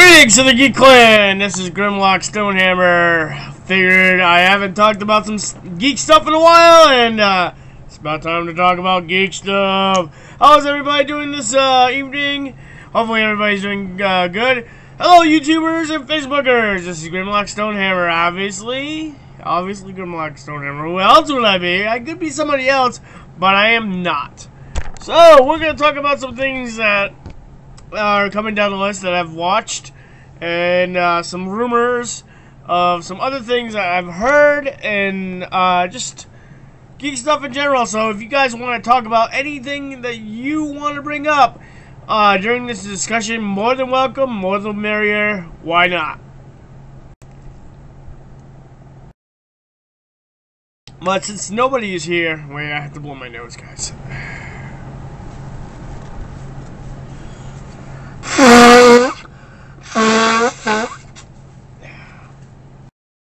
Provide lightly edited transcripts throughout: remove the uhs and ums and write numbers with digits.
Greetings to the Geek Clan! This is GrimlockStone. Figured I haven't talked about some geek stuff in a while, and it's about time to talk about geek stuff. How's everybody doing this evening? Hopefully everybody's doing good. Hello, YouTubers and Facebookers! This is GrimlockStone, obviously GrimlockStone. Who else would I be? I could be somebody else, but I am not. So, we're going to talk about some things that are coming down the list that I've watched, and some rumors of some other things that I've heard, and just geek stuff in general. So if you guys want to talk about anything that you want to bring up during this discussion, more than welcome, more the merrier. Why not? But since nobody is here, wait, I have to blow my nose, guys.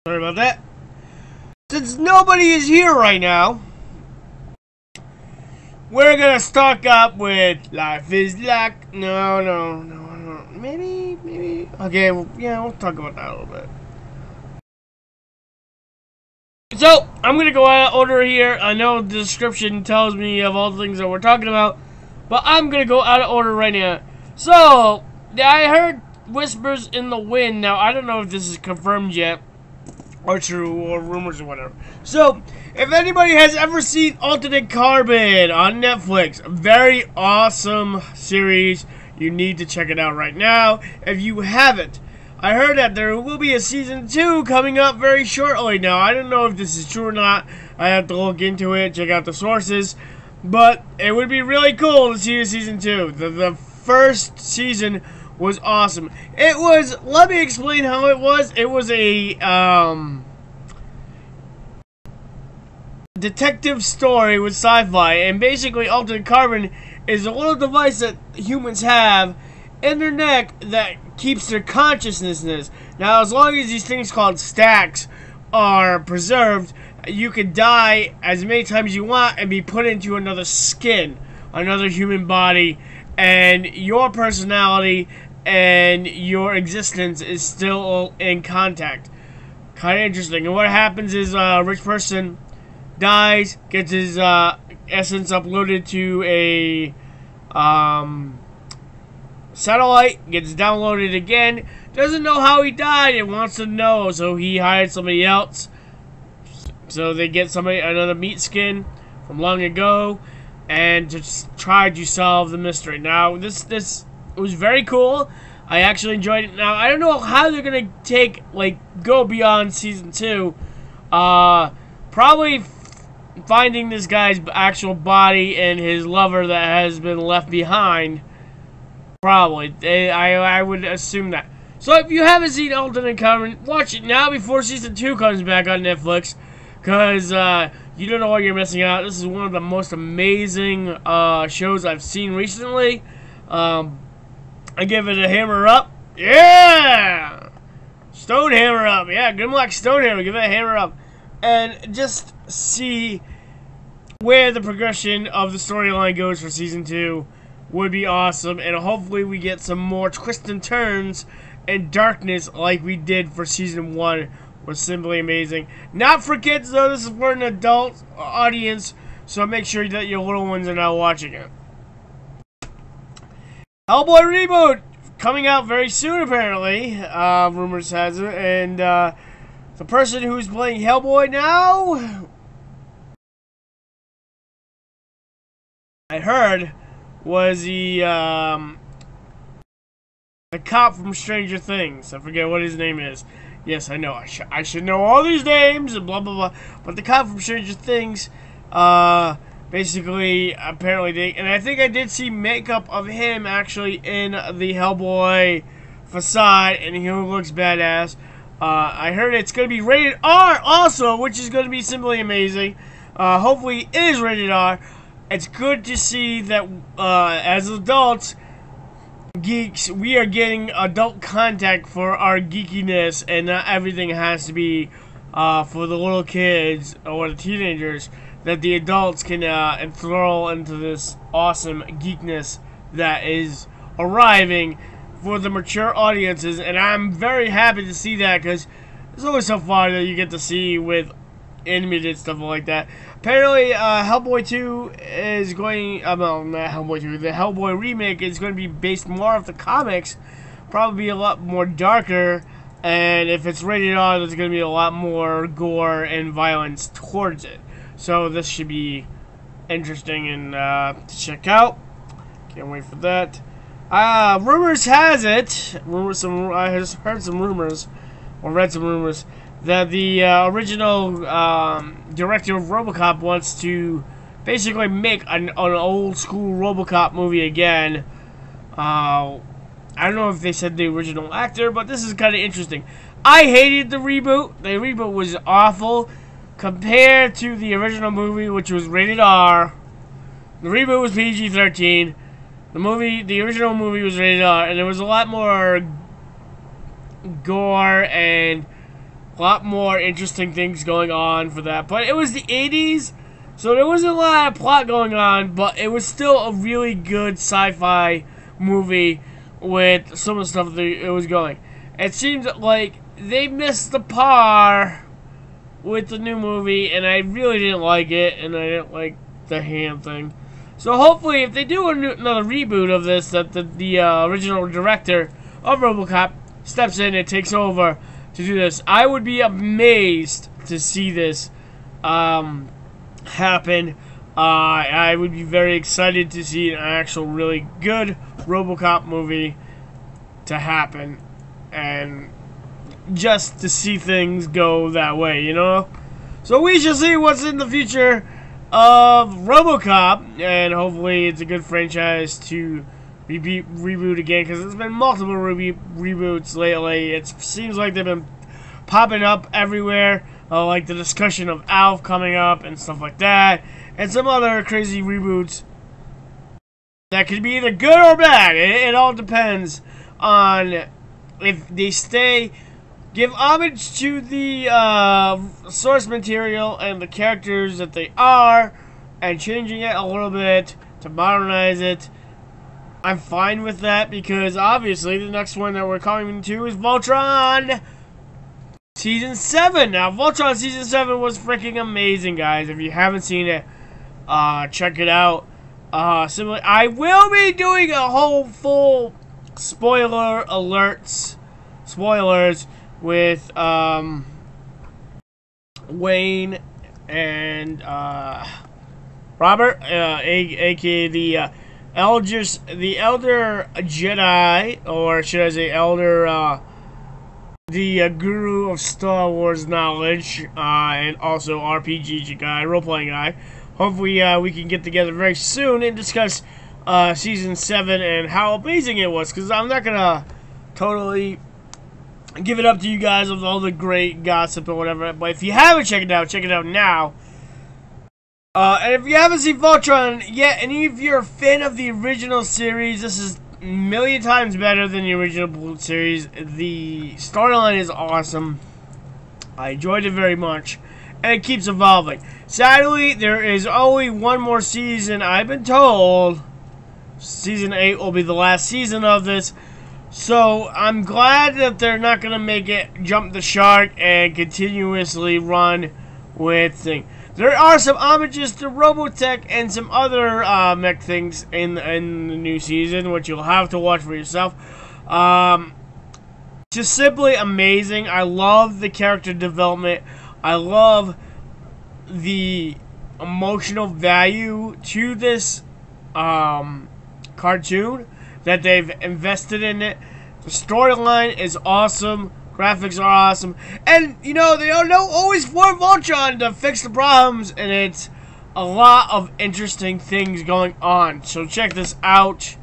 Sorry about that. Since nobody is here right now, we're gonna stock up with Life is Like. No. Maybe. Okay, well, yeah, we'll talk about that a little bit. So, I'm gonna go out of order here. I know the description tells me of all the things that we're talking about, but I'm gonna go out of order right now. So, I heard whispers in the wind. Now, I don't know if this is confirmed yet, or true, or rumors or whatever. So, if anybody has ever seen Altered Carbon on Netflix, a very awesome series. You need to check it out right now if you haven't. I heard that there will be a season 2 coming up very shortly. Now, I don't know if this is true or not. I have to look into it, check out the sources. But it would be really cool to see a season 2. The first season was awesome. It was, let me explain how it was. It was a detective story with sci-fi, and basically Altered Carbon is a little device that humans have in their neck that keeps their consciousness. Now, as long as these things called stacks are preserved, you can die as many times as you want and be put into another skin, another human body, and your personality and your existence is still in contact. Kind of interesting. And what happens is a rich person dies, gets his essence uploaded to a satellite, gets downloaded again, doesn't know how he died and wants to know, so he hired somebody else. So they get another meat skin from long ago, and just try to solve the mystery. Now, this was very cool. I actually enjoyed it. Now, I don't know how they're gonna go beyond season 2. Probably finding this guy's actual body and his lover that has been left behind. Probably. I would assume that. So if you haven't seen Altered Carbon, watch it now before season 2 comes back on Netflix, because you don't know what you're missing out. This is one of the most amazing shows I've seen recently. I give it a hammer up. Yeah! Stone hammer up. Yeah, GrimlockStone hammer. Give it a hammer up. And just see where the progression of the storyline goes for season 2 would be awesome. And hopefully we get some more twists and turns and darkness like we did for season 1. Was simply amazing. Not for kids, though. This is for an adult audience. So make sure that your little ones are not watching it. Hellboy reboot coming out very soon, apparently. Rumors has it, and the person who's playing Hellboy now, I heard, was the cop from Stranger Things. I forget what his name is. Yes, I know. I should know all these names and blah blah blah. But the cop from Stranger Things, basically, apparently, and I think I did see makeup of him actually in the Hellboy facade, and he looks badass. I heard it's going to be rated R also, which is going to be simply amazing. Hopefully it is rated R. It's good to see that as adults, geeks, we are getting adult contact for our geekiness, and not everything has to be for the little kids or the teenagers, that the adults can enthrall into this awesome geekness that is arriving for the mature audiences, and I'm very happy to see that because it's always so fun that you get to see with animated stuff like that. Apparently, Hellboy 2 is going, well, not Hellboy 2, the Hellboy remake is going to be based more off the comics, probably be a lot more darker, and if it's rated R, there's going to be a lot more gore and violence towards it. So this should be interesting and to check out. Can't wait for that. Rumors has it, I just heard some rumors, or read some rumors, that the original director of RoboCop wants to basically make an old school RoboCop movie again. I don't know if they said the original actor, but this is kind of interesting. I hated the reboot. The reboot was awful compared to the original movie, which was rated R. The reboot was PG-13. The original movie was rated R, and there was a lot more gore and a lot more interesting things going on for that. But it was the 80s, so there wasn't a lot of plot going on, but it was still a really good sci-fi movie with some of the stuff that it was going. It seems like they missed the par with the new movie, and I really didn't like it, and I didn't like the hand thing. So hopefully, if they do another reboot of this, that the original director of RoboCop steps in and takes over to do this, I would be amazed to see this happen. I would be very excited to see an actual really good RoboCop movie to happen, and just to see things go that way, you know? So we shall see what's in the future of RoboCop, and hopefully it's a good franchise to reboot again, because there's been multiple reboots lately. It seems like they've been popping up everywhere, like the discussion of Alf coming up and stuff like that, and some other crazy reboots that could be either good or bad. It all depends on if they give homage to the source material and the characters that they are, and changing it a little bit to modernize it. I'm fine with that, because obviously the next one that we're coming to is Voltron Season 7. Now, Voltron Season 7 was freaking amazing, guys. If you haven't seen it, check it out. Similarly, I will be doing a whole full spoilers with Wayne and Robert, aka the Elder Jedi, or should I say Elder, the Guru of Star Wars knowledge, and also RPG guy, role-playing guy. Hopefully we can get together very soon and discuss Season 7 and how amazing it was, because I'm not going to totally give it up to you guys with all the great gossip or whatever, but if you haven't checked it out now. And if you haven't seen Voltron yet, and if you're a fan of the original series, this is a million times better than the original series. The storyline is awesome. I enjoyed it very much, and it keeps evolving. Sadly, there is only one more season. I've been told Season 8 will be the last season of this. So, I'm glad that they're not going to make it jump the shark and continuously run with things. There are some homages to Robotech and some other mech things in the new season, which you'll have to watch for yourself. Just simply amazing. I love the character development. I love the emotional value to this cartoon that they've invested in it. The storyline is awesome. Graphics are awesome. And, you know, they don't always form Voltron to fix the problems. And it's a lot of interesting things going on. So check this out.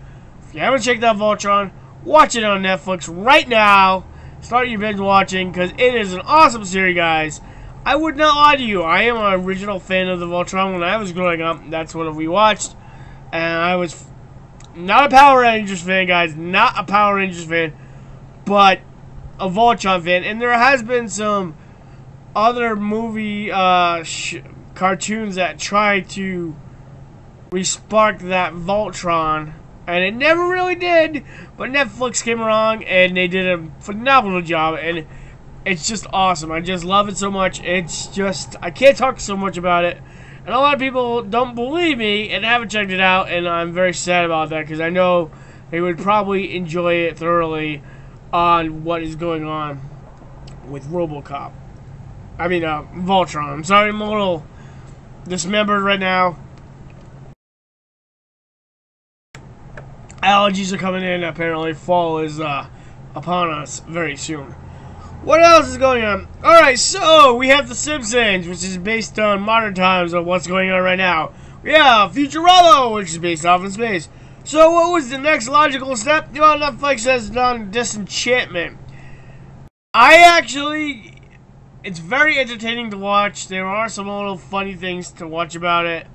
If you haven't checked out Voltron, watch it on Netflix right now. Start your binge watching, because it is an awesome series, guys. I would not lie to you. I am an original fan of the Voltron. When I was growing up, that's what we watched. And I was not a Power Rangers fan, guys. Not a Power Rangers fan. But a Voltron fan. And there has been some other movie cartoons that try to re-spark that Voltron And it never really did, but Netflix came along and they did a phenomenal job, and it's just awesome. I just love it so much. It's just, I can't talk so much about it. And a lot of people don't believe me and haven't checked it out, and I'm very sad about that because I know they would probably enjoy it thoroughly on what is going on with RoboCop. I mean, Voltron. I'm sorry, I'm a little dismembered right now. Allergies are coming in. Apparently, fall is upon us very soon. What else is going on? Alright, so we have The Simpsons, which is based on modern times of what's going on right now. We have Futurama, which is based off in space. So what was the next logical step? Well, Netflix has done Disenchantment. It's very entertaining to watch. There are some little funny things to watch about it.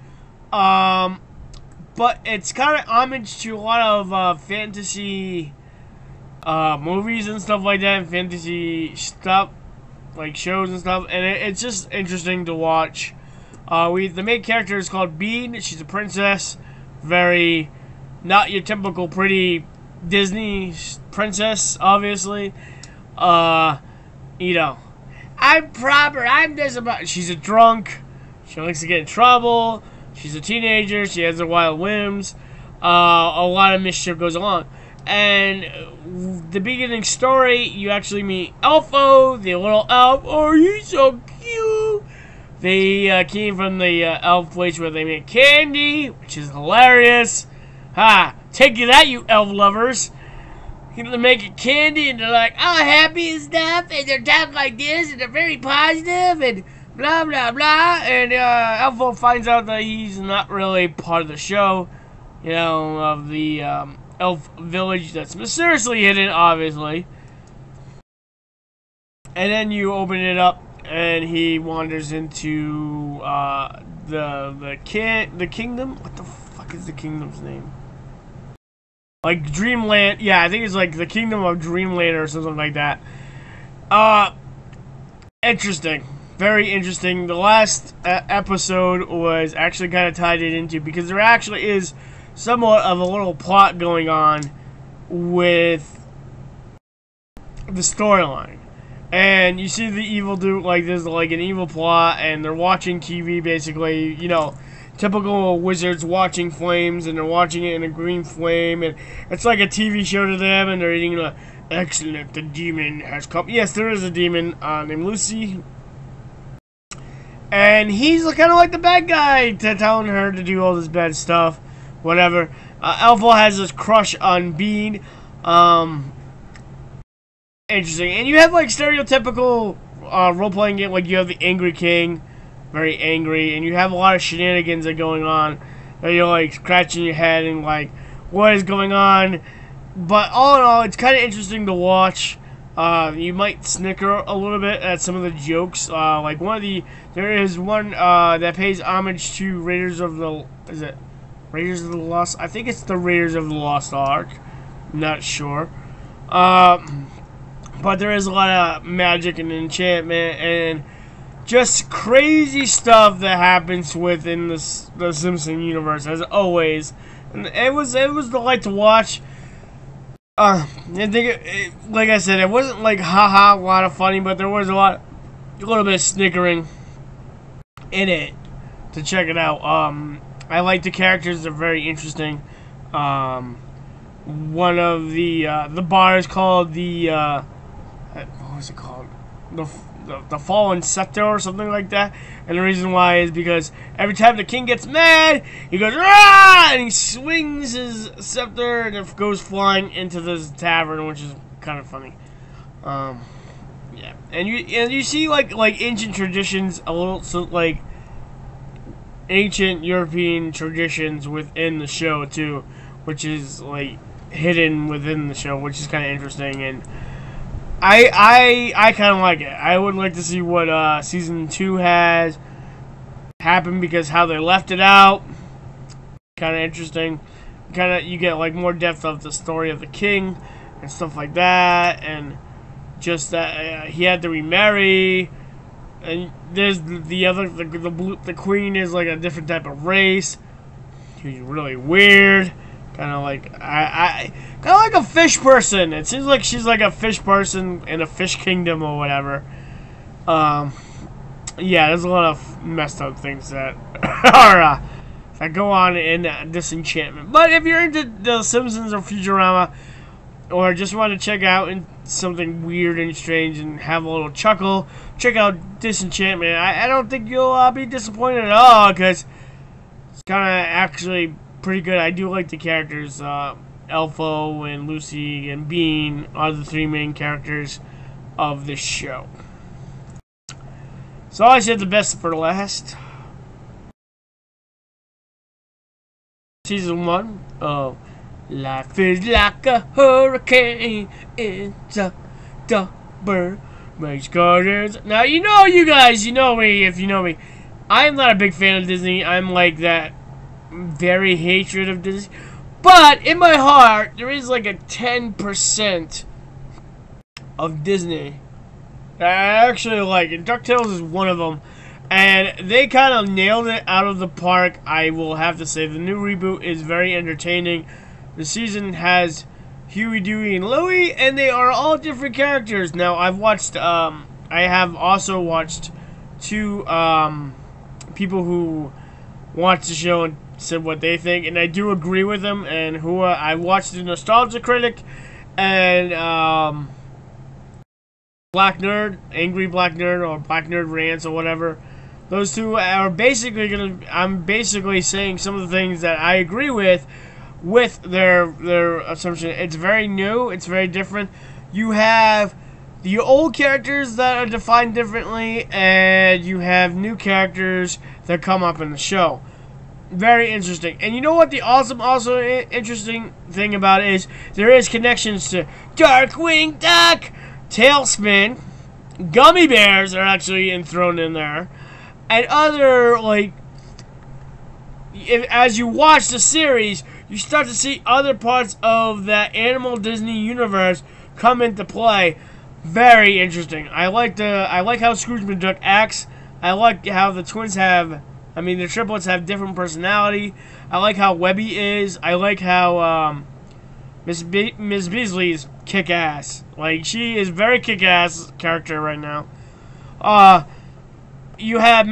But it's kind of homage to a lot of fantasy movies and stuff like that, and fantasy stuff, like shows and stuff, and it's just interesting to watch. The main character is called Bean. She's a princess, very not your typical pretty Disney princess, obviously. You know, I'm proper. I'm this about. She's a drunk. She likes to get in trouble. She's a teenager. She has her wild whims. A lot of mischief goes on. And the beginning story, you actually meet Elfo, the little elf. Oh, you're so cute. They came from the elf place where they make candy, which is hilarious. Ha! Take you that, you elf lovers. They're making candy, and they're like, oh, happy and stuff, and they're talking like this, and they're very positive, and blah, blah, blah. And Elfo finds out that he's not really part of the show, you know, of the elf village that's mysteriously hidden, obviously. And then you open it up, and he wanders into the kingdom. What the fuck is the kingdom's name? Like Dreamland. Yeah, I think it's like the Kingdom of Dreamland or something like that. Interesting. Very interesting. The last episode was actually kind of tied it into, because there actually is somewhat of a little plot going on with the storyline. And you see the evil dude, like there's like an evil plot, and they're watching TV basically, you know, typical wizards watching flames, and they're watching it in a green flame, and it's like a TV show to them, and they're eating like, excellent, the demon has come. Yes, there is a demon named Lucy. And he's kind of like the bad guy, telling her to do all this bad stuff, whatever. Elfo has this crush on Bean. Interesting. And you have like stereotypical role-playing game, like you have the Angry King, very angry, and you have a lot of shenanigans that are going on, and you're like scratching your head and like, what is going on? But all in all, it's kind of interesting to watch. You might snicker a little bit at some of the jokes. Like there is one that pays homage to Raiders of the Lost? I think it's the Raiders of the Lost Ark. Not sure. But there is a lot of magic and enchantment and just crazy stuff that happens within the Simpson universe, as always. And it was delight to watch. I think like I said, it wasn't like haha a lot of funny, but there was a little bit of snickering in it to check it out. I like the characters; they're very interesting. One of the bar is called what was it called? The Fallen Scepter or something like that. And the reason why is because every time the king gets mad, he goes "Rah!" and he swings his scepter and it goes flying into this tavern, which is kind of funny. Yeah, and you see like ancient traditions, a little like ancient European traditions within the show too, which is like hidden within the show, which is kind of interesting. And I kind of like it. I would like to see what season 2 has happened, because how they left it out, kind of interesting. You get like more depth of the story of the king and stuff like that, and just that he had to remarry. And there's the queen is like a different type of race. She's really weird. Kind of like kind of like a fish person. It seems like she's like a fish person in a fish kingdom or whatever. Yeah, there's a lot of messed up things that are that go on in Disenchantment. But if you're into The Simpsons or Futurama, or just want to check out something weird and strange and have a little chuckle, check out Disenchantment. I don't think you'll be disappointed at all, because it's kind of actually pretty good. I do like the characters. Elfo and Lucy and Bean are the three main characters of this show. So I said the best for last. Season 1 of Life is Like a Hurricane. It's a double makes gardens. Now, you guys, you know me if you know me. I am not a big fan of Disney. I'm like that very hatred of Disney. But in my heart, there is like a 10% of Disney that I actually like. And DuckTales is one of them. And they kind of nailed it out of the park, I will have to say. The new reboot is very entertaining. The season has Huey, Dewey, and Louie, and they are all different characters. Now, I have also watched two people who watched the show and said what they think, and I do agree with them. And I watched the Nostalgia Critic and Black Nerd, Angry Black Nerd, or Black Nerd Rants, or whatever. Those two are basically I'm basically saying some of the things that I agree with their assumption. It's very new. It's very different. You have the old characters that are defined differently, and you have new characters that come up in the show. Very interesting. And you know what the also interesting thing about it is? There is connections to Darkwing Duck, Tailspin, Gummy Bears are actually enthroned in there. And other, like, as you watch the series, you start to see other parts of that Animal Disney universe come into play. Very interesting. I like how Scrooge McDuck acts. I like how the the triplets have different personality. I like how Webby is. I like how Miss Beasley's kick-ass. Like, she is very kick-ass character right now. You have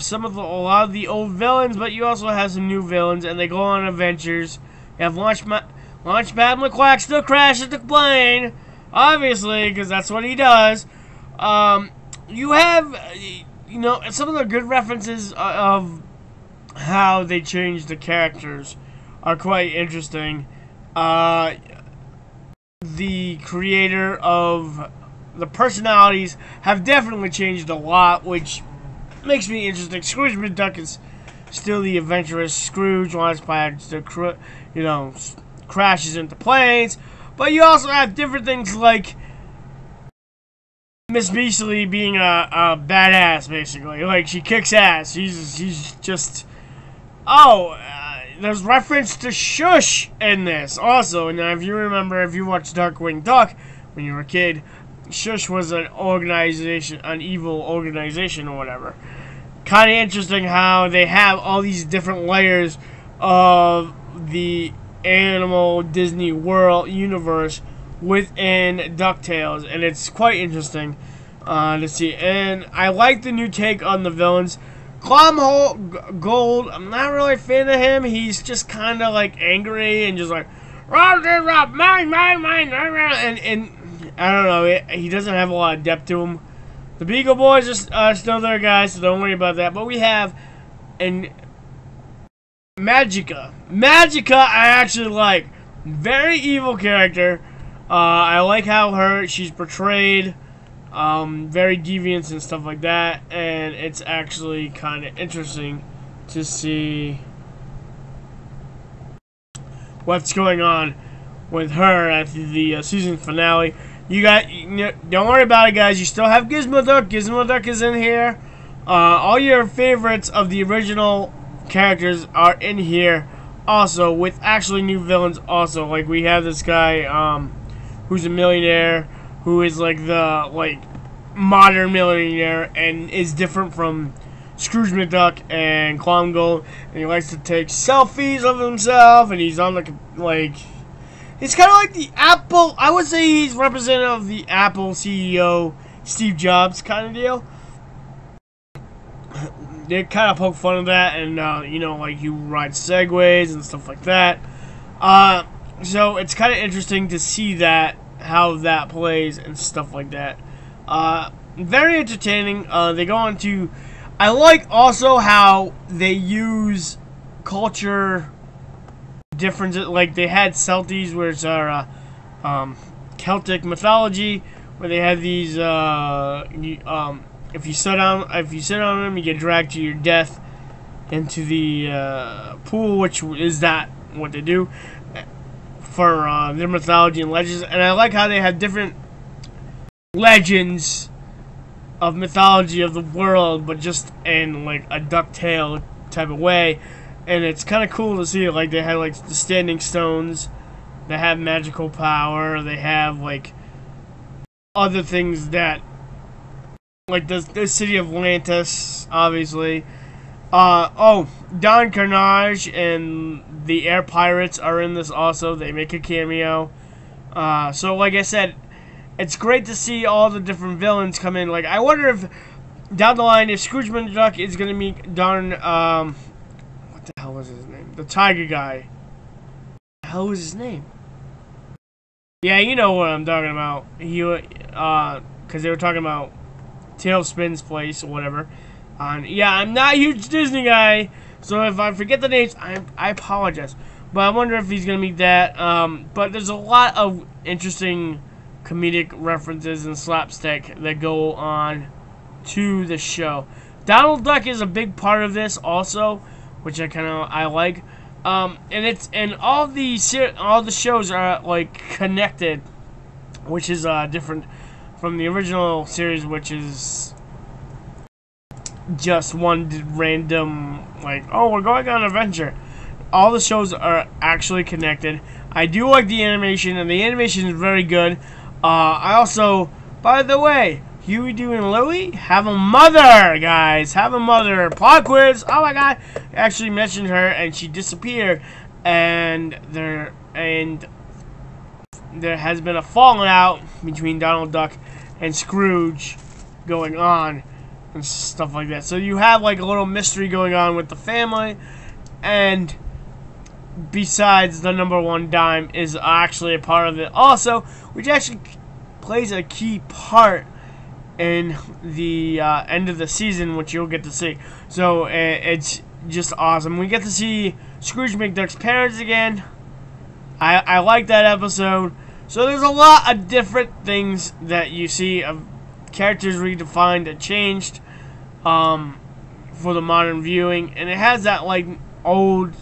some of a lot of the old villains, but you also have some new villains, and they go on adventures. You have Launchpad McQuack still crashes the plane, obviously, because that's what he does. You have, some of the good references of how they changed the characters are quite interesting. The creator of the personalities have definitely changed a lot, which makes me interesting. Scrooge McDuck is still the adventurous Scrooge, Launchpad crashes into planes, but you also have different things like Miss Beasley being a badass, basically. Like, she kicks ass. She's just... there's reference to Shush in this, also. And if you remember, if you watched Darkwing Duck when you were a kid, Shush was an evil organization or whatever. Kind of interesting how they have all these different layers of the Animal Disney World universe within DuckTales, and it's quite interesting to see. And I like the new take on the villains. Clom Gold, I'm not really a fan of him. He's just kind of like angry and just like, mine, and I don't know, he doesn't have a lot of depth to him. The Beagle Boys are still there, guys, so don't worry about that. But we have Magica. Magica I actually like. Very evil character. I like how she's portrayed. Very deviant and stuff like that. And it's actually kind of interesting to see what's going on with her at the season finale. Don't worry about it, guys. You still have Gizmo Duck. Gizmo Duck is in here. All your favorites of the original characters are in here, also with actually new villains. Also, like we have this guy, who's a millionaire, who is like the modern millionaire, and is different from Scrooge McDuck and Clown Gold, and he likes to take selfies of himself, and he's on he's kind of like the Apple. I would say he's representative of the Apple CEO Steve Jobs kind of deal. They kind of poke fun of that, and like you ride segways and stuff like that. So it's kind of interesting to see how that plays and stuff like that. Very entertaining. They go on to. I like also how they use culture differences. Like they had Celties, which are Celtic mythology, where they had these. If you sit on them, you get dragged to your death into the pool, which is what they do for their mythology and legends. And I like how they have different legends of mythology of the world, but just in like a DuckTale type of way. And it's kind of cool to see. Like they have like the standing stones, they have magical power, they have like other things that. Like the city of Atlantis, obviously. Don Carnage and the Air Pirates are in this also. They make a cameo. So like I said, it's great to see all the different villains come in. Like I wonder if down the line if Scrooge McDuck is gonna meet Don. What the hell was his name? The Tiger guy. What the hell was his name? Yeah, you know what I'm talking about. Because they were talking about Tailspin's place or whatever. Yeah, I'm not a huge Disney guy, so if I forget the names, I apologize. But I wonder if he's gonna meet that. But there's a lot of interesting comedic references and slapstick that go on to the show. Donald Duck is a big part of this also, which I like. And all the shows are like connected, which is different from the original series, which is just one random, like, oh, we're going on an adventure. All the shows are actually connected. I do like the animation, and the animation is very good. I also, by the way, Huey, Dewey, and Louie have a mother, guys. Have a mother. Plot quiz. Oh my God. I actually mentioned her, and she disappeared, and there has been a falling out between Donald Duck and Scrooge going on and stuff like that. So you have like a little mystery going on with the family, and besides the number one dime is actually a part of it also, which actually plays a key part in the end of the season, which you'll get to see. So it's just awesome. We get to see Scrooge McDuck's parents again. I like that episode. So there's a lot of different things that you see of characters redefined and changed for the modern viewing, and it has that like old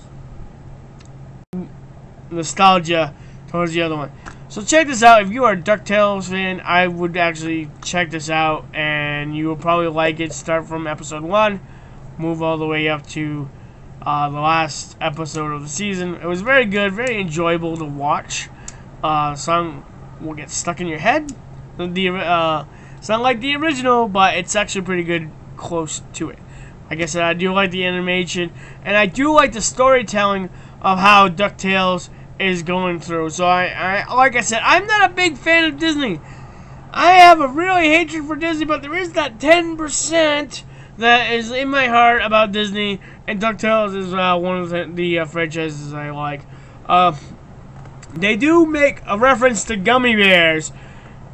nostalgia towards the other one. So check this out. If you are a DuckTales fan, I would actually check this out, and you will probably like it. Start from episode 1, move all the way up to the last episode of the season. It was very good, very enjoyable to watch. Song will get stuck in your head. It's not like the original, but it's actually pretty good, close to it. Like I said, I do like the animation, and I do like the storytelling of how DuckTales is going through. So I like I said, I'm not a big fan of Disney. I have a really hatred for Disney, but there is that 10% that is in my heart about Disney, and DuckTales is one of the franchises I like. They do make a reference to gummy bears,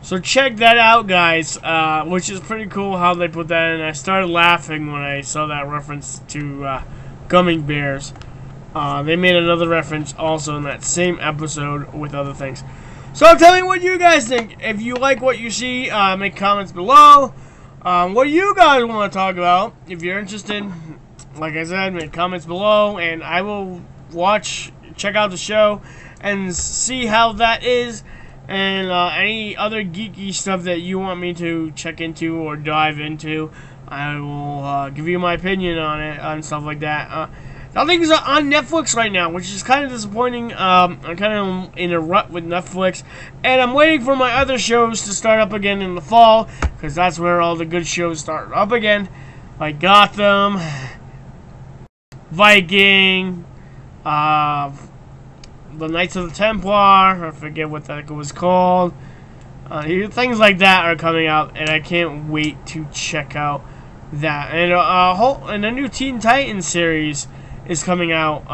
so check that out, guys, which is pretty cool how they put that in. I started laughing when I saw that reference to gummy bears. They made another reference also in that same episode with other things. So tell me what you guys think. If you like what you see, make comments below. What do you guys want to talk about? If you're interested, like I said, make comments below, and I will check out the show and see how that is, and any other geeky stuff that you want me to check into or dive into. I will give you my opinion on it and stuff like that. Nothing's on Netflix right now, which is kind of disappointing. I'm kind of in a rut with Netflix, and I'm waiting for my other shows to start up again in the fall, because that's where all the good shows start up again. like Gotham, Viking, the Knights of the Templar, I forget what that was called. Things like that are coming out, and I can't wait to check out that. And and a new Teen Titans series is coming out,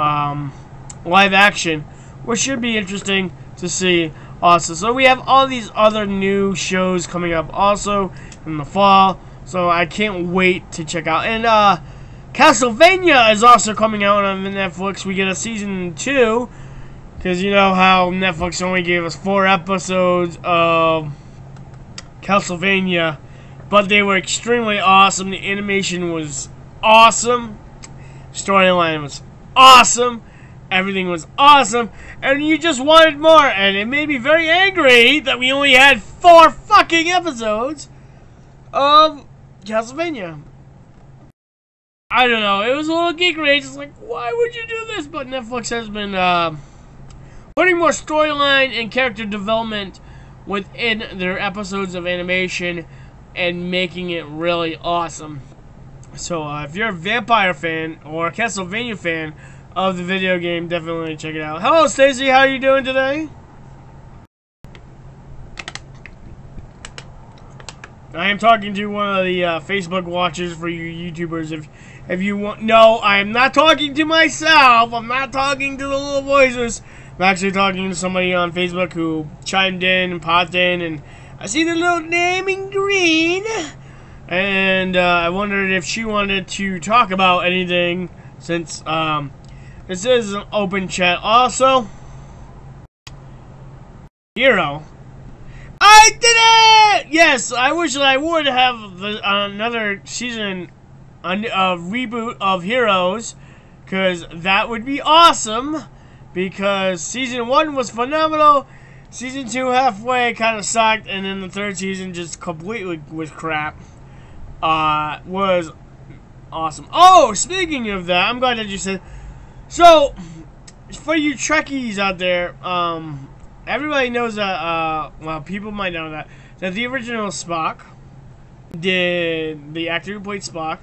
live action, which should be interesting to see also. So we have all these other new shows coming up also in the fall, so I can't wait to check out. And Castlevania is also coming out on Netflix. We get a season 2, because you know how Netflix only gave us 4 episodes of Castlevania, but they were extremely awesome. The animation was awesome. Storyline was awesome. Everything was awesome. And you just wanted more. And it made me very angry that we only had 4 fucking episodes of Castlevania. I don't know. It was a little geek rage. It's like, why would you do this? But Netflix has been putting more storyline and character development within their episodes of animation and making it really awesome. So if you're a vampire fan or a Castlevania fan of the video game, definitely check it out. Hello, Stacy. How are you doing today? I am talking to one of the Facebook watchers for you YouTubers. If you want, no, I am not talking to myself. I'm not talking to the little voices. I'm actually talking to somebody on Facebook who chimed in and popped in, and I see the little name in green. And I wondered if she wanted to talk about anything, since this is an open chat. Also, Hero, I did it! Yes, I wish that I would have another season, a reboot of Heroes, because that would be awesome. Because season 1 was phenomenal, season 2 halfway kind of sucked, and then the 3rd season just completely was crap. Was awesome. Oh, speaking of that, I'm glad that you said. So, for you Trekkies out there, everybody knows that. Well, people might know that the original Spock the actor who played Spock,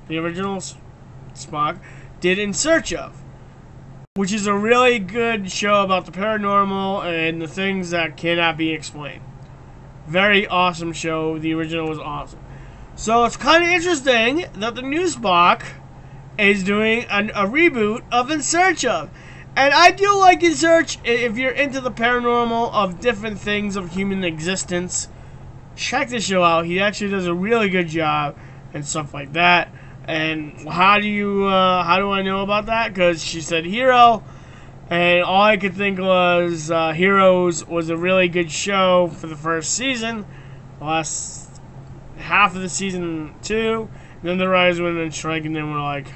the original Spock, did In Search Of, which is a really good show about the paranormal and the things that cannot be explained. Very awesome show. The original was awesome. So it's kind of interesting that the new Spock is doing a reboot of In Search Of. And I do like In Search. If you're into the paranormal of different things of human existence, check this show out. He actually does a really good job and stuff like that. And how do I know about that? Because she said Hero, and all I could think was Heroes was a really good show for the first season. The last half of the season 2, and then the writers went on strike, and then we're like,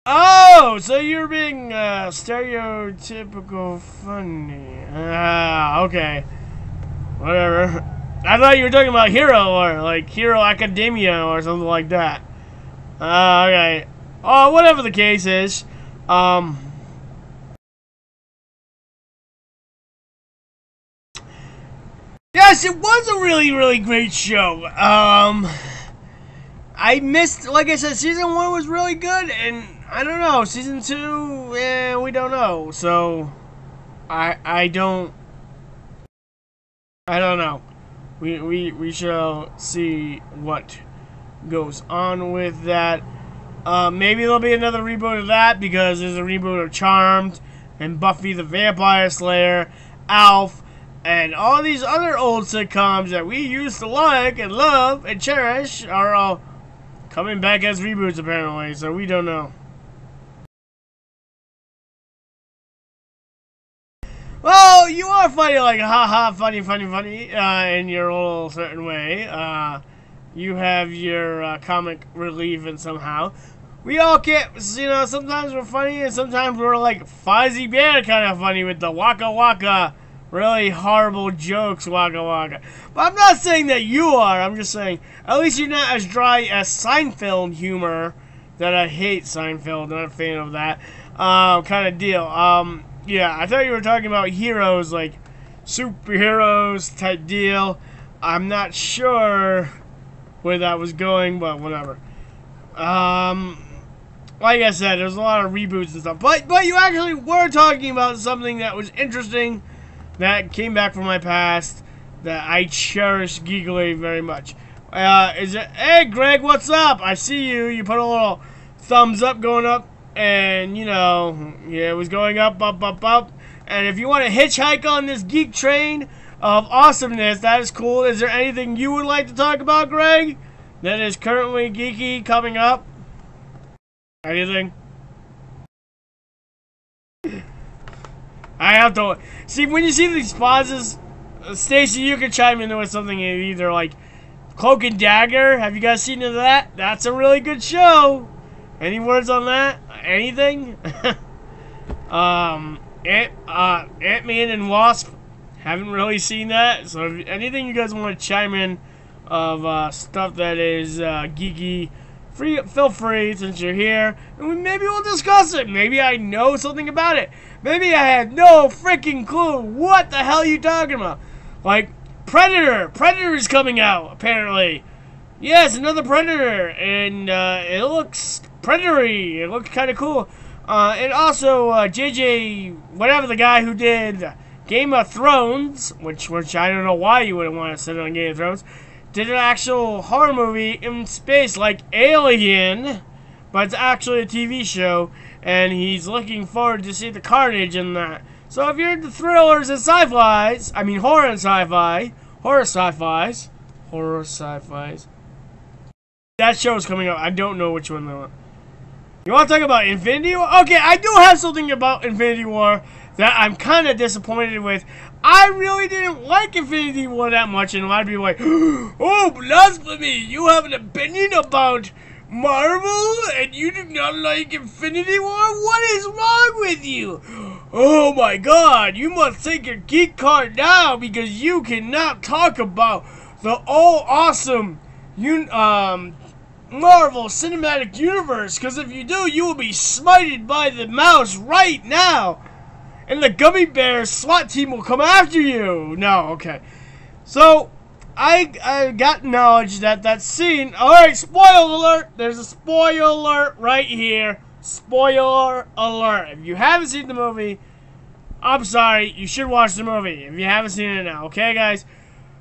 oh, so you're being stereotypical funny. Okay. Whatever. I thought you were talking about Hero, or like Hero Academia or something like that. Okay. Oh, whatever the case is. Yes, it was a really, really great show. I missed, like I said, season 1 was really good, and I don't know, season 2, we don't know. So, I don't know. We shall see what goes on with that. Maybe there'll be another reboot of that, because there's a reboot of Charmed and Buffy the Vampire Slayer, Alf, and all these other old sitcoms that we used to like and love and cherish are all coming back as reboots, apparently, so we don't know. Well, you are funny, like, haha, funny, in your little certain way. You have your comic relief and somehow. We all get, sometimes we're funny and sometimes we're like Fozzie Bear kind of funny with the waka waka, really horrible jokes, waka waka. But I'm not saying that you are, I'm just saying, at least you're not as dry as Seinfeld humor, that I hate Seinfeld, not a fan of that kind of deal. Yeah, I thought you were talking about heroes, like superheroes type deal. I'm not sure where that was going, but whatever. Like I said, there's a lot of reboots and stuff. But you actually were talking about something that was interesting that came back from my past that I cherish geekily very much. Is it? Hey, Greg, what's up? I see you. You put a little thumbs up going up, and you know, yeah, it was going up, up, up, up. And if you want to hitchhike on this geek train of awesomeness, that is cool. Is there anything you would like to talk about, Greg, that is currently geeky coming up? Anything? I have to see when you see these pauses. Stacy, you can chime in with something either like Cloak and Dagger. Have you guys seen that? That's a really good show. Any words on that? Anything? Ant-Man and Wasp. Haven't really seen that. So if anything you guys want to chime in of stuff that is geeky, feel free since you're here, and maybe we'll discuss it. Maybe I know something about it. Maybe I had no freaking clue. What the hell are you talking about? Like Predator. Predator is coming out apparently. Yes, another Predator, and it looks predatory. It looks kind of cool. And also JJ, whatever the guy who did Game of Thrones, which I don't know why you wouldn't want to sit on Game of Thrones, did an actual horror movie in space like Alien, but it's actually a TV show, and he's looking forward to see the carnage in that. So if you're into thrillers and sci-fis, I mean horror and sci-fi, horror sci-fis, that show's coming up. I don't know which one though. You want to talk about Infinity War? Okay, I do have something about Infinity War that I'm kind of disappointed with. I really didn't like Infinity War that much, and a lot of people are like, oh, blasphemy, you have an opinion about Marvel, and you do not like Infinity War? What is wrong with you? Oh my god, you must take your geek card now, because you cannot talk about the all-awesome Marvel Cinematic Universe, because if you do, you will be smited by the mouse right now. And the Gummy Bear SWAT team will come after you. No, okay. So, I got knowledge that scene... Alright, spoiler alert. There's a spoiler alert right here. Spoiler alert. If you haven't seen the movie, I'm sorry. You should watch the movie if you haven't seen it now. Okay, guys?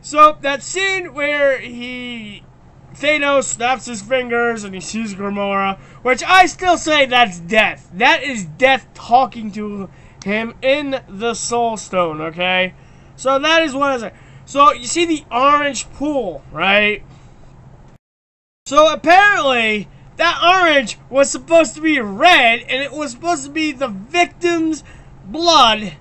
So, that scene where Thanos snaps his fingers and he sees Gamora, which I still say that's death. That is death talking to him in the Soul Stone, okay? So that is what I say. So you see the orange pool, right? So apparently that orange was supposed to be red, and it was supposed to be the victim's blood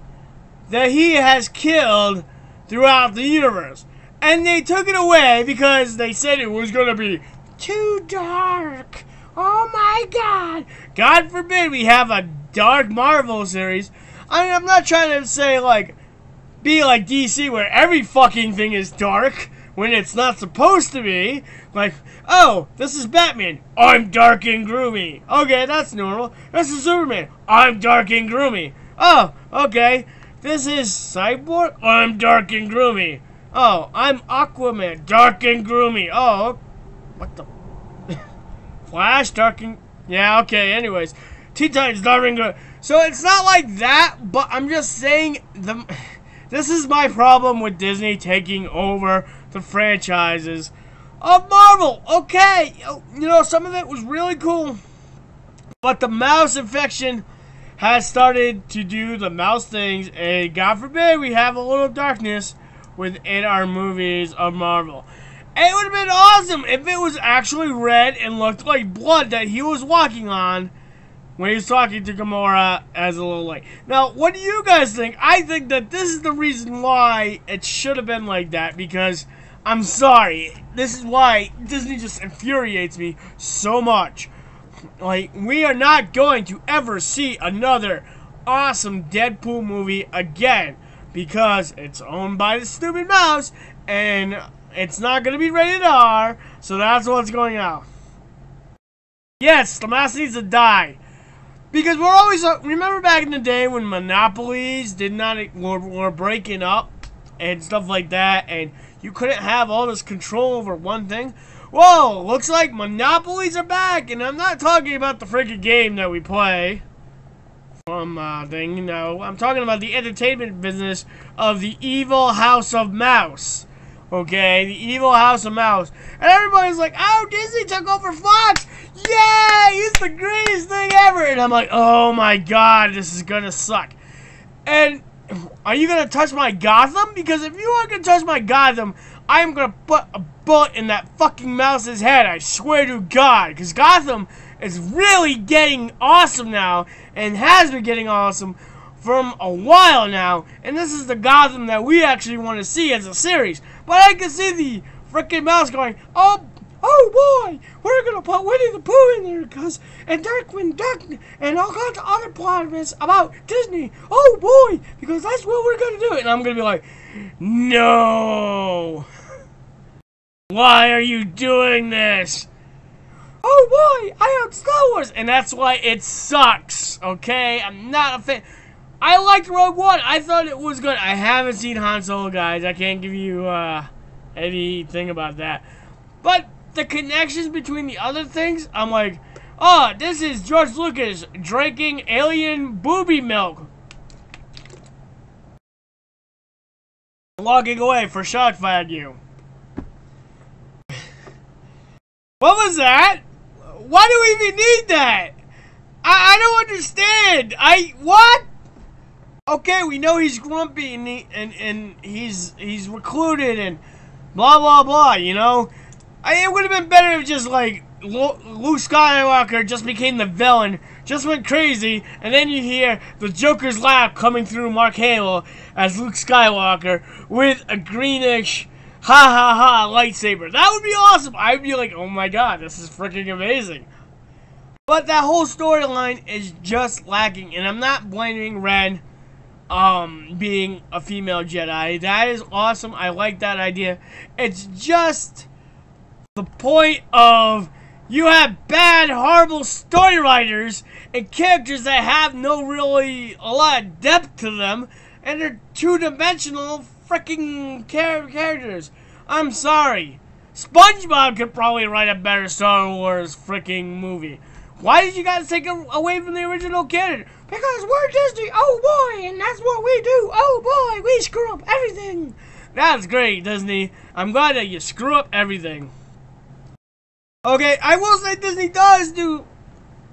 that he has killed throughout the universe. And they took it away because they said it was going to be too dark. Oh my god. God forbid we have a dark Marvel series. I mean, I'm not trying to say, like, be like DC where every fucking thing is dark when it's not supposed to be. Like, oh, this is Batman. I'm dark and gloomy. Okay, that's normal. This is Superman. I'm dark and gloomy. Oh, okay. This is Cyborg. I'm dark and gloomy. Oh, I'm Aquaman. Dark and gloomy. Oh, what the... Flash, dark and... Yeah, okay, anyways. Teen Titans, dark and gloomy. So it's not like that, but I'm just saying this is my problem with Disney taking over the franchises of Marvel. Okay, you know, some of it was really cool, but the mouse infection has started to do the mouse things, and God forbid we have a little darkness within our movies of Marvel. And it would have been awesome if it was actually red and looked like blood that he was walking on when he was talking to Gamora as a little light. Now, what do you guys think? I think that this is the reason why it should have been like that, because I'm sorry, this is why Disney just infuriates me so much. Like, we are not going to ever see another awesome Deadpool movie again, because it's owned by the stupid mouse, and it's not going to be rated R, so that's what's going on. Yes, the mouse needs to die. Because we're always, remember back in the day when monopolies were breaking up and stuff like that, and you couldn't have all this control over one thing? Whoa, looks like monopolies are back, and I'm not talking about the freaking game that we play from thing, no. I'm talking about the entertainment business of the evil House of Mouse. Okay, the evil House of Mouse. And everybody's like, oh, Disney took over Fox! Yay! It's the greatest thing ever! And I'm like, oh my god, this is gonna suck. And are you gonna touch my Gotham? Because if you are gonna touch my Gotham, I am gonna put a bullet in that fucking mouse's head. I swear to God. Because Gotham is really getting awesome now, and has been getting awesome from a while now. And this is the Gotham that we actually want to see as a series. But I can see the freaking mouse going, oh boy, we're gonna put Winnie the Pooh in there, and Darkwing Duck, and all kinds of other plotments about Disney. Oh boy, because that's what we're gonna do. And I'm gonna be like, no. Why are you doing this? Oh boy, I own Star Wars, and that's why it sucks. Okay, I'm not a fan. I liked Rogue One. I thought it was good. I haven't seen Han Solo, guys. I can't give you anything about that. But the connections between the other things, I'm like, oh, this is George Lucas drinking alien booby milk. Walking away for shock value. What was that? Why do we even need that? I don't understand. What? Okay, we know he's grumpy and he's recluded and blah blah blah, you know? It would have been better if just like Luke Skywalker just became the villain, just went crazy, and then you hear the Joker's laugh coming through Mark Hamill as Luke Skywalker with a greenish ha ha ha lightsaber. That would be awesome. I'd be like, oh my god, this is freaking amazing. But that whole storyline is just lacking, and I'm not blaming Ren being a female Jedi. That is awesome. I like that idea. It's just the point of you have bad, horrible story writers and characters that have no really a lot of depth to them, and they're two-dimensional freaking characters. I'm sorry. SpongeBob could probably write a better Star Wars freaking movie. Why did you guys take it away from the original canon? Because we're Disney, oh boy, and that's what we do. Oh boy, we screw up everything. That's great, Disney. I'm glad that you screw up everything. Okay, I will say Disney does do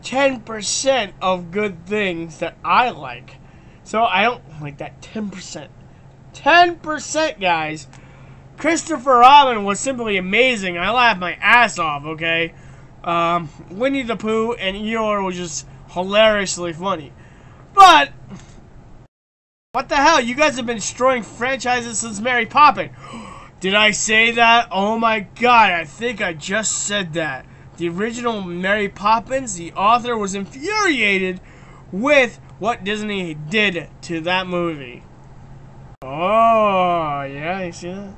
10% of good things that I like. So I don't like that 10%. 10%, guys. Christopher Robin was simply amazing. I laughed my ass off, okay? Winnie the Pooh and Eeyore was just hilariously funny. But, what the hell? You guys have been destroying franchises since Mary Poppins. Did I say that? Oh my god, I think I just said that. The original Mary Poppins, the author was infuriated with what Disney did to that movie. Oh, yeah, you see that?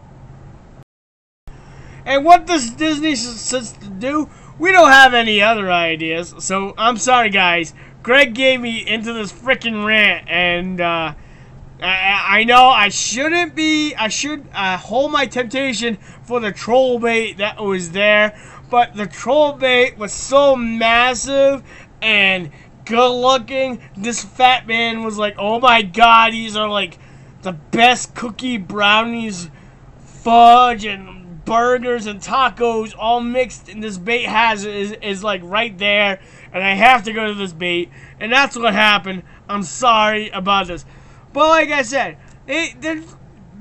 And what does Disney supposed to do? We don't have any other ideas, so I'm sorry, guys. Greg gave me into this freaking rant, and I know I shouldn't be. I should hold my temptation for the troll bait that was there, but the troll bait was so massive and good-looking. This fat man was like, "Oh my God, these are like the best cookie brownies, fudge, and burgers and tacos all mixed." And this bait is like right there, and I have to go to this bait, and that's what happened. I'm sorry about this, but like I said, they're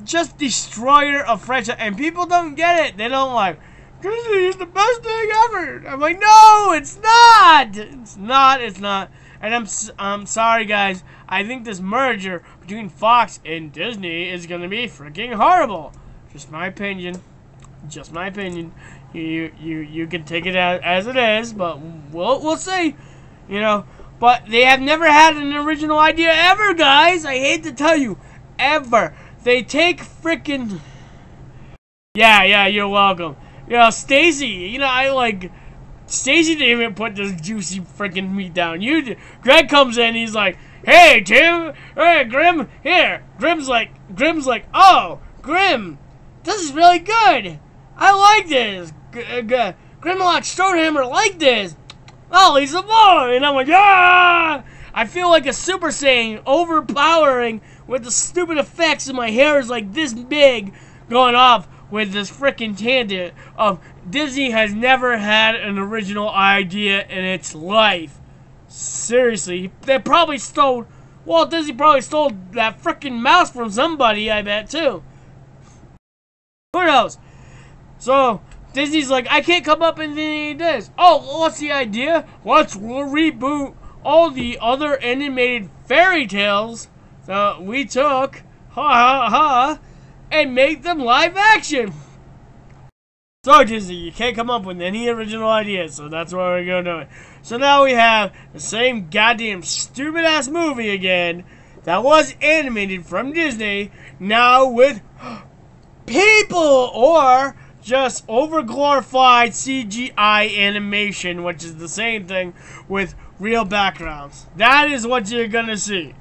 just destroyer of franchise, and people don't get it. They don't like, Disney is the best thing ever. I'm like, no, it's not. It's not. It's not. And I'm sorry, guys. I think this merger between Fox and Disney is gonna be freaking horrible. Just my opinion. Just my opinion. You can take it as it is, but we'll see. You know, but they have never had an original idea ever, guys. I hate to tell you, ever. They take freaking. Yeah, you're welcome. You know, Stacy. You know, Stacy didn't even put this juicy freaking meat down. Greg comes in, he's like, "Hey, Tim, hey, Grim, here." Grim's like, "Oh, Grim, this is really good. I like this. GrimlockStone like this. Oh, he's a boy." And I'm like, "Ah!" I feel like a Super Saiyan, overpowering with the stupid effects, and my hair is like this big, going off with this freaking tangent of Disney has never had an original idea in its life. Seriously, they probably stole, Walt Disney probably stole that freaking mouse from somebody, I bet, too. Who knows? So, Disney's like, I can't come up with any of this. Oh, what's the idea? Let's reboot all the other animated fairy tales that we took, and make them live action. So, Disney, you can't come up with any original ideas, so that's what we're going to do. So now we have the same goddamn stupid ass movie again that was animated from Disney, now with people, or just over-glorified CGI animation, which is the same thing with real backgrounds. That is what you're gonna see.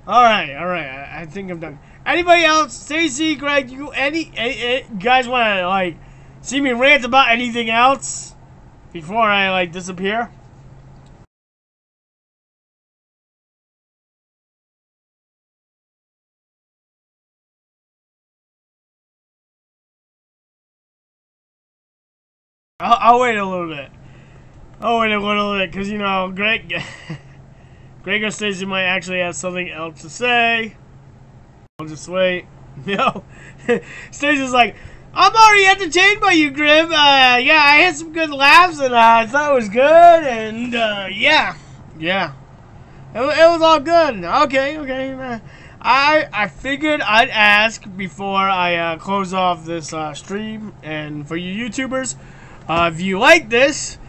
Alright, I think I'm done. Anybody else? Stacy, Greg, you guys wanna, like, see me rant about anything else before I, like, disappear? I'll wait a little bit. Because, you know, Greg or Stacy might actually have something else to say. I'll just wait. No. Stacy's like, I'm already entertained by you, Grim. Yeah, I had some good laughs, and I thought it was good, and, yeah. It was all good. Okay. I figured I'd ask before I close off this stream, and for you YouTubers, if you like this,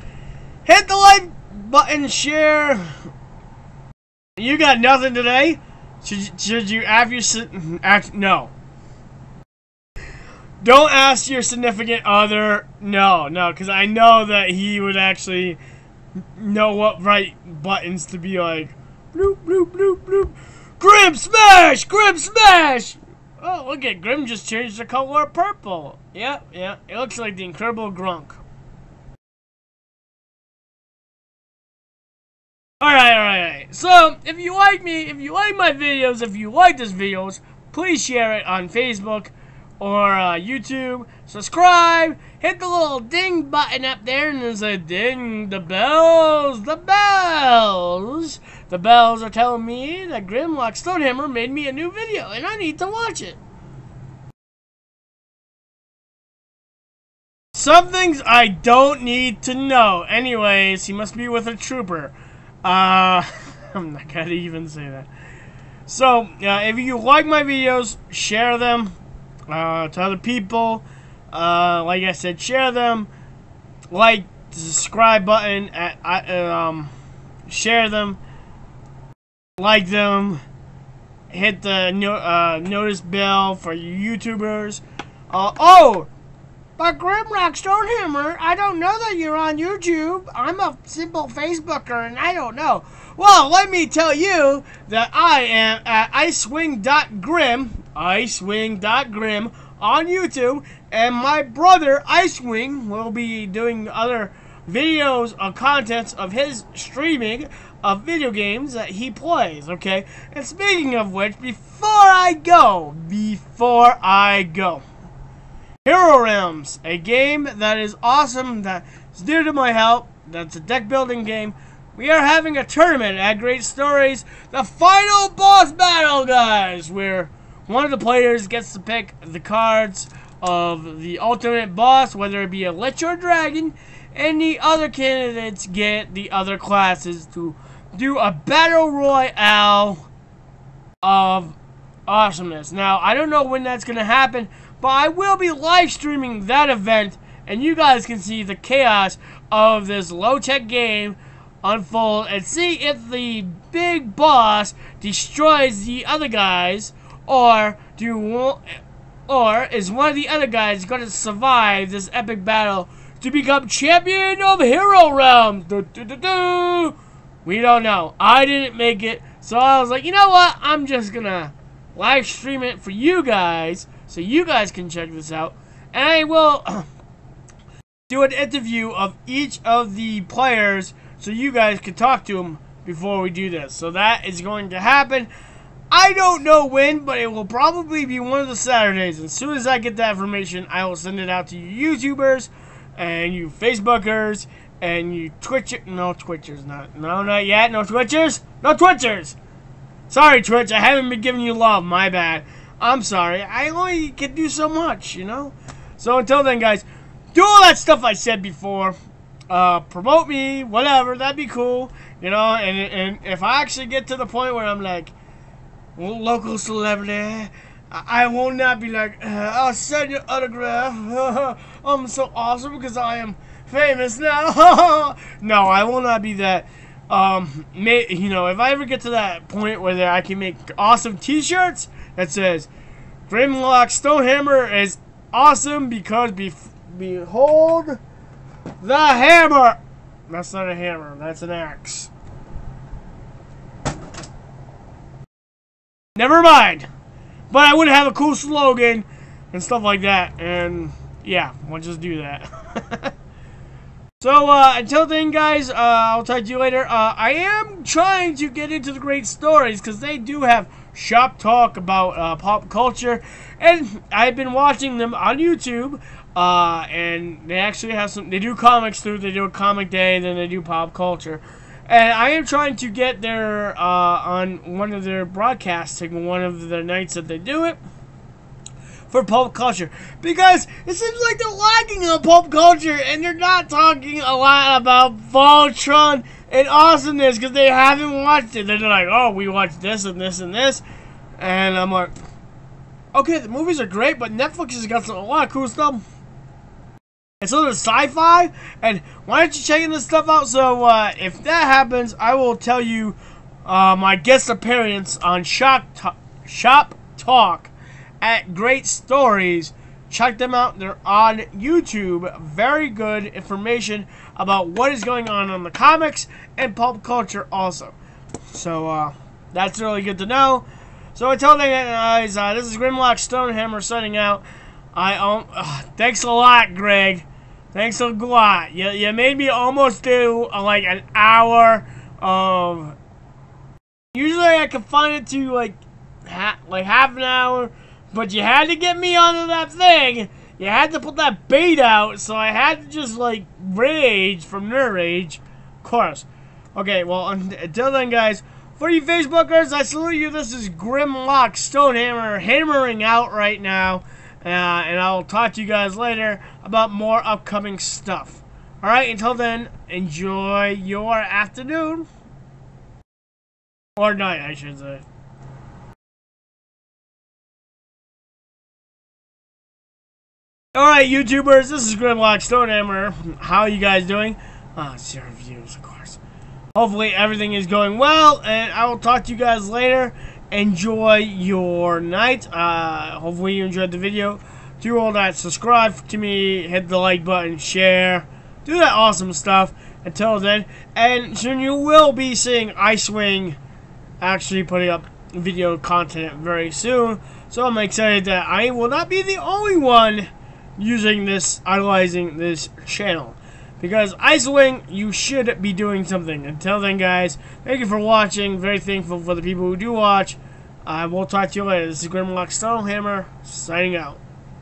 hit the like button, share. You got nothing today? Should you no. Don't ask your significant other. No, because I know that he would actually know what right buttons to be like. Bloop, bloop, bloop, bloop. Grim smash! Grim smash! Oh, look at Grim just changed the color purple. Yeah. It looks like the Incredible Grunk. Alright. So, if you like me, if you like my videos, if you like this videos, please share it on Facebook or YouTube. Subscribe. Hit the little ding button up there, and there's a ding. The bells. The bells are telling me that GrimlockStone made me a new video, and I need to watch it. Some things I don't need to know. Anyways, he must be with a trooper. I'm not gonna even say that. So, if you like my videos, share them to other people. Like I said, share them. Like the subscribe button. Share them. Like them. Hit the notice bell for you YouTubers. But GrimlockStone, I don't know that you're on YouTube. I'm a simple Facebooker, and I don't know. Well, let me tell you that I am at icewing.grim on YouTube, and my brother Icewing will be doing other videos of contents of his streaming of video games that he plays, okay? And speaking of which, before I go, Hero Realms, a game that is awesome, that is dear to my heart, that's a deck building game. We are having a tournament at Great Stories, the final boss battle, guys, where one of the players gets to pick the cards of the ultimate boss, whether it be a Lich or Dragon, and the other candidates get the other classes to do a battle royale of awesomeness. Now, I don't know when that's going to happen, but I will be live streaming that event, and you guys can see the chaos of this low-tech game unfold and see if the big boss destroys the other guys, or is one of the other guys going to survive this epic battle to become champion of Hero Realms? We don't know. I didn't make it, so I was like, you know what? I'm just gonna live stream it for you guys, so you guys can check this out. And I will do an interview of each of the players, so you guys can talk to them before we do this. So that is going to happen. I don't know when, but it will probably be one of the Saturdays. As soon as I get that information, I will send it out to you YouTubers and you Facebookers and you Twitchers. No Twitchers, not yet. No Twitchers, no Twitchers. Sorry, Twitch, I haven't been giving you love. My bad. I'm sorry. I only can do so much, you know. So until then, guys, do all that stuff I said before. Promote me, whatever. That'd be cool, you know. And if I actually get to the point where I'm like, local celebrity, I will not be like, I'll send you autograph. I'm so awesome because I am famous now. No, I will not be that. You know, if I ever get to that point where I can make awesome T-shirts that says GrimlockStone Hammer is awesome because behold the hammer. That's not a hammer. That's an axe. Never mind. But I would have a cool slogan and stuff like that. And yeah, we'll just do that. So until then, guys, I'll talk to you later. I am trying to get into the great stories because they do have shop talk about pop culture. And I've been watching them on YouTube. And they actually have some, they do comics too. They do a comic day, then they do pop culture. And I am trying to get there on one of their broadcasting, one of the nights that they do it, for pop culture. Because it seems like they're lagging on pop culture, and they're not talking a lot about Voltron and awesomeness, because they haven't watched it. They're like, oh, we watched this and this and this. And I'm like, okay, the movies are great, but Netflix has got a lot of cool stuff. It's a little sci-fi, and why aren't you checking this stuff out? So, if that happens, I will tell you my guest appearance on Shop Talk at Great Stories. Check them out. They're on YouTube. Very good information about what is going on the comics and pop culture also. So, that's really good to know. So, until then, guys, this is GrimlockStone Hammer signing out. Thanks a lot, Greg. Thanks a lot. You made me almost do like an hour of. Usually I can find it to like half an hour, but you had to get me onto that thing. You had to put that bait out, so I had to just like rage from nerd rage, of course. Okay, well until then, guys. For you Facebookers, I salute you. This is GrimlockStone Hammer hammering out right now. And I'll talk to you guys later about more upcoming stuff. Alright, until then, enjoy your afternoon. Or night, I should say. Alright, YouTubers, this is GrimlockStone Hammer. How are you guys doing? 0 views, of course. Hopefully everything is going well, and I will talk to you guys later. Enjoy your night. Hopefully you enjoyed the video. Do all that. Subscribe to me. Hit the like button. Share. Do that awesome stuff. Until then. And soon you will be seeing Icewing actually putting up video content very soon. So I'm excited that I will not be the only one utilizing this channel. Because Icewing, you should be doing something. Until then, guys, thank you for watching. Very thankful for the people who do watch. I will talk to you later. This is GrimlockStone Hammer, signing out.